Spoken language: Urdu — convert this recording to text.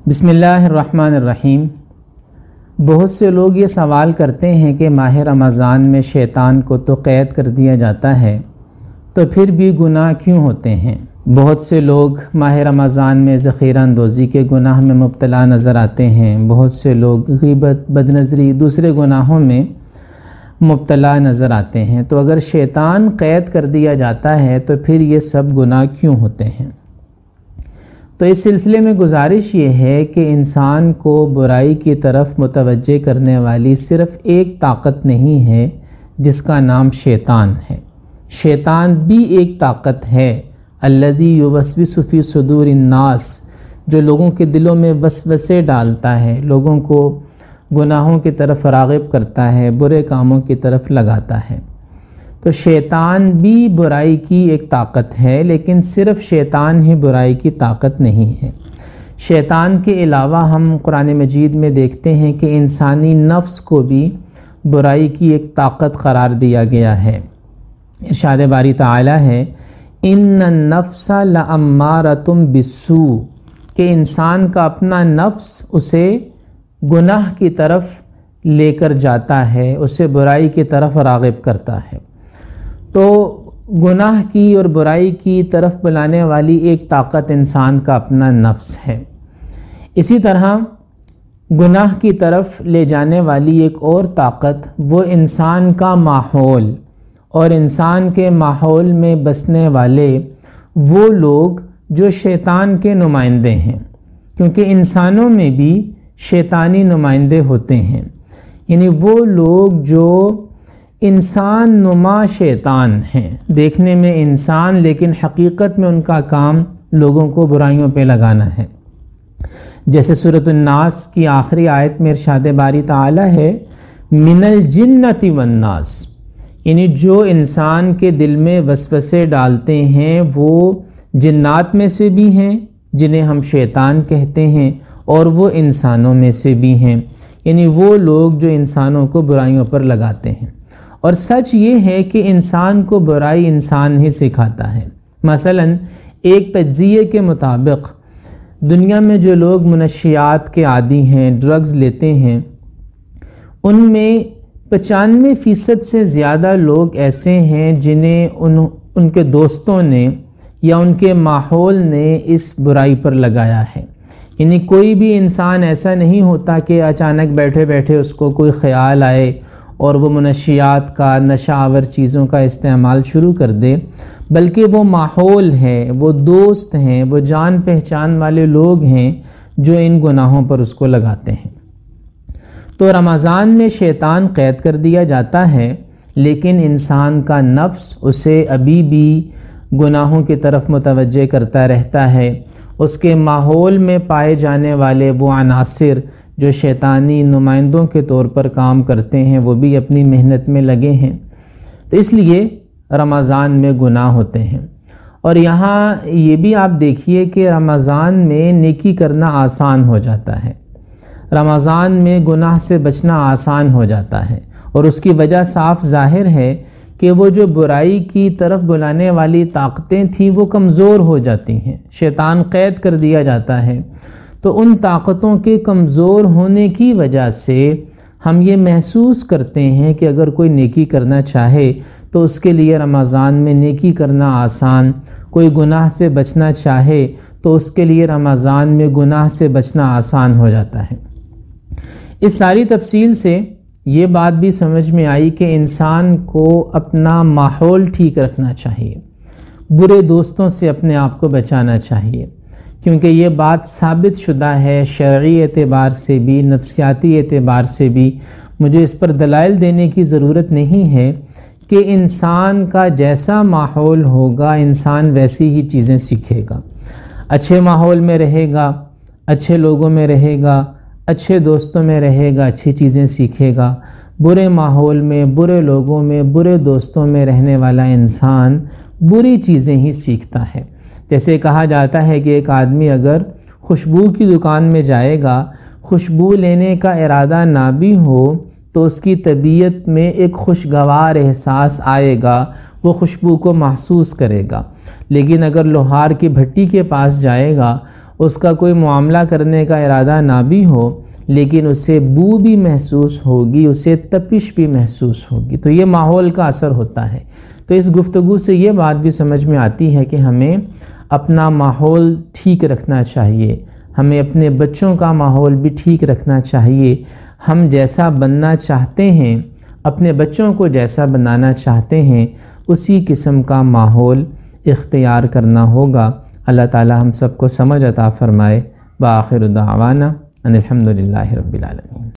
بسم اللہ الرحمن الرحیم۔ بہت سے لوگ یہ سوال کرتے ہیں کہ ماہ رمضان میں شیطان کو تو قید کر دیا جاتا ہے تو پھر بھی گناہ کیوں ہوتے ہیں؟ بہت سے لوگ ماہ رمضان میں ذخیرہ اندوزی کے گناہ میں مبتلا نظر آتے ہیں، بہت سے لوگ غیبت، بدنظری، دوسرے گناہوں میں مبتلا نظر آتے ہیں۔ تو اگر شیطان قید کر دیا جاتا ہے تو پھر یہ سب گناہ کیوں ہوتے ہیں؟ تو اس سلسلے میں گزارش یہ ہے کہ انسان کو برائی کی طرف متوجہ کرنے والی صرف ایک طاقت نہیں ہے جس کا نام شیطان ہے۔ شیطان بھی ایک طاقت ہے، الذی یوسوس فی صدور الناس، جو لوگوں کے دلوں میں وسوسے ڈالتا ہے، لوگوں کو گناہوں کی طرف راغب کرتا ہے، برے کاموں کی طرف لگاتا ہے۔ تو شیطان بھی برائی کی ایک طاقت ہے، لیکن صرف شیطان ہی برائی کی طاقت نہیں ہے۔ شیطان کے علاوہ ہم قرآن مجید میں دیکھتے ہیں کہ انسانی نفس کو بھی برائی کی ایک طاقت قرار دیا گیا ہے۔ ارشاد باری تعالی ہے، ان النفس لامارۃ بالسوء، کہ انسان کا اپنا نفس اسے گناہ کی طرف لے کر جاتا ہے، اسے برائی کی طرف راغب کرتا ہے۔ تو گناہ کی اور برائی کی طرف بلانے والی ایک طاقت انسان کا اپنا نفس ہے۔ اسی طرح گناہ کی طرف لے جانے والی ایک اور طاقت وہ انسان کا ماحول، اور انسان کے ماحول میں بسنے والے وہ لوگ جو شیطان کے نمائندے ہیں، کیونکہ انسانوں میں بھی شیطانی نمائندے ہوتے ہیں، یعنی وہ لوگ جو انسان نما شیطان ہیں، دیکھنے میں انسان لیکن حقیقت میں ان کا کام لوگوں کو برائیوں پہ لگانا ہے۔ جیسے سورۃ الناس کی آخری آیت میں ارشاد باری تعالی ہے، من الجنۃ والناس، یعنی جو انسان کے دل میں وسوسے ڈالتے ہیں وہ جنات میں سے بھی ہیں جنہیں ہم شیطان کہتے ہیں، اور وہ انسانوں میں سے بھی ہیں، یعنی وہ لوگ جو انسانوں کو برائیوں پر لگاتے ہیں۔ اور سچ یہ ہے کہ انسان کو برائی انسان ہی سکھاتا ہے۔ مثلا ایک تجزیے کے مطابق دنیا میں جو لوگ منشیات کے عادی ہیں، ڈرگز لیتے ہیں، ان میں 95% سے زیادہ لوگ ایسے ہیں جنہیں ان کے دوستوں نے یا ان کے ماحول نے اس برائی پر لگایا ہے۔ یعنی کوئی بھی انسان ایسا نہیں ہوتا کہ اچانک بیٹھے بیٹھے اس کو کوئی خیال آئے اور وہ منشیات کا، نشہ آور چیزوں کا استعمال شروع کر دے، بلکہ وہ ماحول ہے، وہ دوست ہیں، وہ جان پہچان والے لوگ ہیں جو ان گناہوں پر اس کو لگاتے ہیں۔ تو رمضان میں شیطان قید کر دیا جاتا ہے، لیکن انسان کا نفس اسے ابھی بھی گناہوں کی طرف متوجہ کرتا رہتا ہے۔ اس کے ماحول میں پائے جانے والے وہ عناصر جو شیطانی نمائندوں کے طور پر کام کرتے ہیں وہ بھی اپنی محنت میں لگے ہیں، تو اس لیے رمضان میں گناہ ہوتے ہیں۔ اور یہاں یہ بھی آپ دیکھیے کہ رمضان میں نیکی کرنا آسان ہو جاتا ہے، رمضان میں گناہ سے بچنا آسان ہو جاتا ہے، اور اس کی وجہ صاف ظاہر ہے کہ وہ جو برائی کی طرف بلانے والی طاقتیں تھیں وہ کمزور ہو جاتی ہیں، شیطان قید کر دیا جاتا ہے۔ تو ان طاقتوں کے کمزور ہونے کی وجہ سے ہم یہ محسوس کرتے ہیں کہ اگر کوئی نیکی کرنا چاہے تو اس کے لیے رمضان میں نیکی کرنا آسان، کوئی گناہ سے بچنا چاہے تو اس کے لیے رمضان میں گناہ سے بچنا آسان ہو جاتا ہے۔ اس ساری تفصیل سے یہ بات بھی سمجھ میں آئی کہ انسان کو اپنا ماحول ٹھیک رکھنا چاہیے، برے دوستوں سے اپنے آپ کو بچانا چاہیے، کیونکہ یہ بات ثابت شدہ ہے شرعی اعتبار سے بھی، نفسیاتی اعتبار سے بھی۔ مجھے اس پر دلائل دینے کی ضرورت نہیں ہے کہ انسان کا جیسا ماحول ہوگا انسان ویسی ہی چیزیں سیکھے گا۔ اچھے ماحول میں رہے گا، اچھے لوگوں میں رہے گا، اچھے دوستوں میں رہے گا، اچھی چیزیں سیکھے گا۔ برے ماحول میں، برے لوگوں میں، برے دوستوں میں رہنے والا انسان بری چیزیں ہی سیکھتا ہے۔ جیسے کہا جاتا ہے کہ ایک آدمی اگر خوشبو کی دکان میں جائے گا، خوشبو لینے کا ارادہ نہ بھی ہو تو اس کی طبیعت میں ایک خوشگوار احساس آئے گا، وہ خوشبو کو محسوس کرے گا۔ لیکن اگر لوہار کی بھٹی کے پاس جائے گا اس کا کوئی معاملہ کرنے کا ارادہ نہ بھی ہو لیکن اسے بو بھی محسوس ہوگی، اسے تپش بھی محسوس ہوگی، تو یہ ماحول کا اثر ہوتا ہے۔ تو اس گفتگو سے یہ بات بھی سمجھ میں آتی ہے کہ ہمیں اپنا ماحول ٹھیک رکھنا چاہیے، ہمیں اپنے بچوں کا ماحول بھی ٹھیک رکھنا چاہیے۔ ہم جیسا بننا چاہتے ہیں، اپنے بچوں کو جیسا بنانا چاہتے ہیں، اسی قسم کا ماحول اختیار کرنا ہوگا۔ اللہ تعالی ہم سب کو سمجھ عطا فرمائے۔ وآخر دعوانا ان الحمد للہ رب العالمین۔